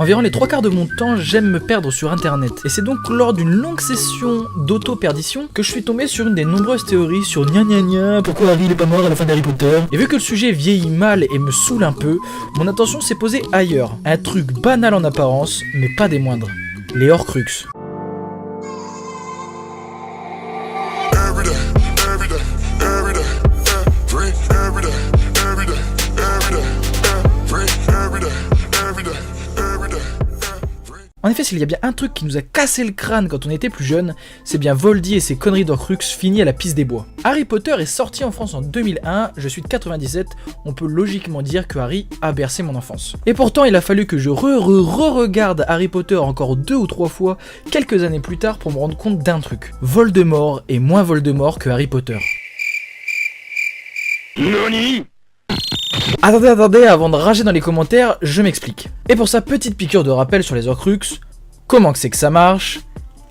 Environ les 3/4 de mon temps, j'aime me perdre sur internet. Et c'est donc lors d'une longue session d'auto-perdition que je suis tombé sur une des nombreuses théories sur gna gna gna, pourquoi Harry n'est pas mort à la fin d'Harry Potter. Et vu que le sujet vieillit mal et me saoule un peu, mon attention s'est posée ailleurs. Un truc banal en apparence, mais pas des moindres. Les Horcruxes. En effet, s'il y a bien un truc qui nous a cassé le crâne quand on était plus jeune, c'est bien Voldy et ses conneries d'Horcruxes finies à la piste des bois. Harry Potter est sorti en France en 2001, je suis de 97, on peut logiquement dire que Harry a bercé mon enfance. Et pourtant, il a fallu que je re-regarde Harry Potter encore 2 ou 3 fois, quelques années plus tard, pour me rendre compte d'un truc. Voldemort est moins Voldemort que Harry Potter. NANI ? Attendez, avant de rager dans les commentaires, je m'explique. Et pour sa petite piqûre de rappel sur les Horcruxes, comment que c'est que ça marche,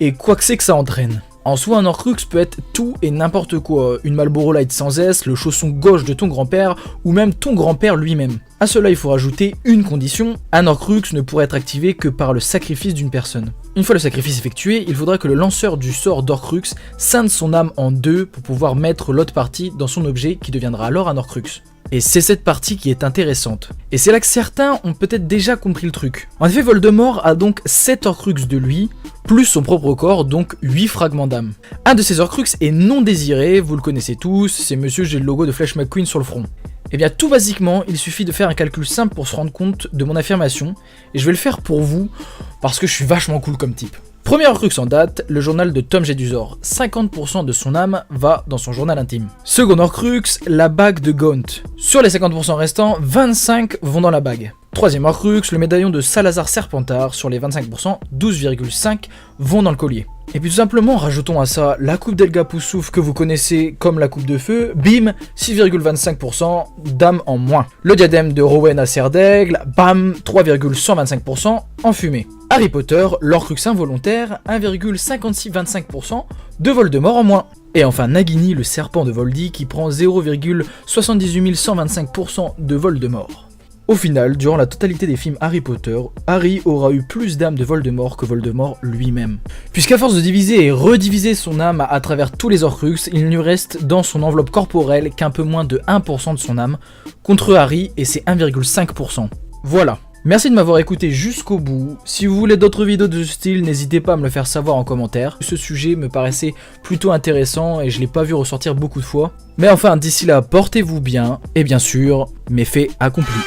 et quoi que c'est que ça entraîne. En soi, un Horcrux peut être tout et n'importe quoi, une Marlboro Light sans S, le chausson gauche de ton grand-père, ou même ton grand-père lui-même. À cela, il faut rajouter une condition, un Horcrux ne pourrait être activé que par le sacrifice d'une personne. Une fois le sacrifice effectué, il faudra que le lanceur du sort d'Horcrux scinde son âme en deux pour pouvoir mettre l'autre partie dans son objet qui deviendra alors un Horcrux. Et c'est cette partie qui est intéressante. Et c'est là que certains ont peut-être déjà compris le truc. En effet, Voldemort a donc 7 Horcruxes de lui, plus son propre corps, donc 8 fragments d'âme. Un de ces Horcruxes est non désiré, vous le connaissez tous, c'est monsieur j'ai le logo de Flash McQueen sur le front. Et bien tout basiquement, il suffit de faire un calcul simple pour se rendre compte de mon affirmation, et je vais le faire pour vous, parce que je suis vachement cool comme type. Premier Horcrux en date, le journal de Tom Jedusor. 50% de son âme va dans son journal intime. Second Horcrux, la bague de Gaunt. Sur les 50% restants, 25 vont dans la bague. Troisième Horcrux, le médaillon de Salazar Serpentard. Sur les 25%, 12,5 vont dans le collier. Et puis tout simplement, rajoutons à ça la coupe d'Helga Poussouf que vous connaissez comme la coupe de feu, bim, 6,25% d'âme en moins. Le diadème de Rowan à Serre d'Aigle, bam, 3,125% en fumée. Harry Potter, l'Horcrux involontaire, 1,5625% de Voldemort en moins. Et enfin Nagini, le serpent de Voldy, qui prend 0,78125% de Voldemort. Au final, durant la totalité des films Harry Potter, Harry aura eu plus d'âme de Voldemort que Voldemort lui-même. Puisqu'à force de diviser et rediviser son âme à travers tous les Horcruxes, il ne lui reste dans son enveloppe corporelle qu'un peu moins de 1% de son âme, contre Harry et ses 1,5%. Voilà. Merci de m'avoir écouté jusqu'au bout. Si vous voulez d'autres vidéos de ce style, n'hésitez pas à me le faire savoir en commentaire. Ce sujet me paraissait plutôt intéressant et je l'ai pas vu ressortir beaucoup de fois. Mais enfin, d'ici là, portez-vous bien et bien sûr, mes faits accomplis.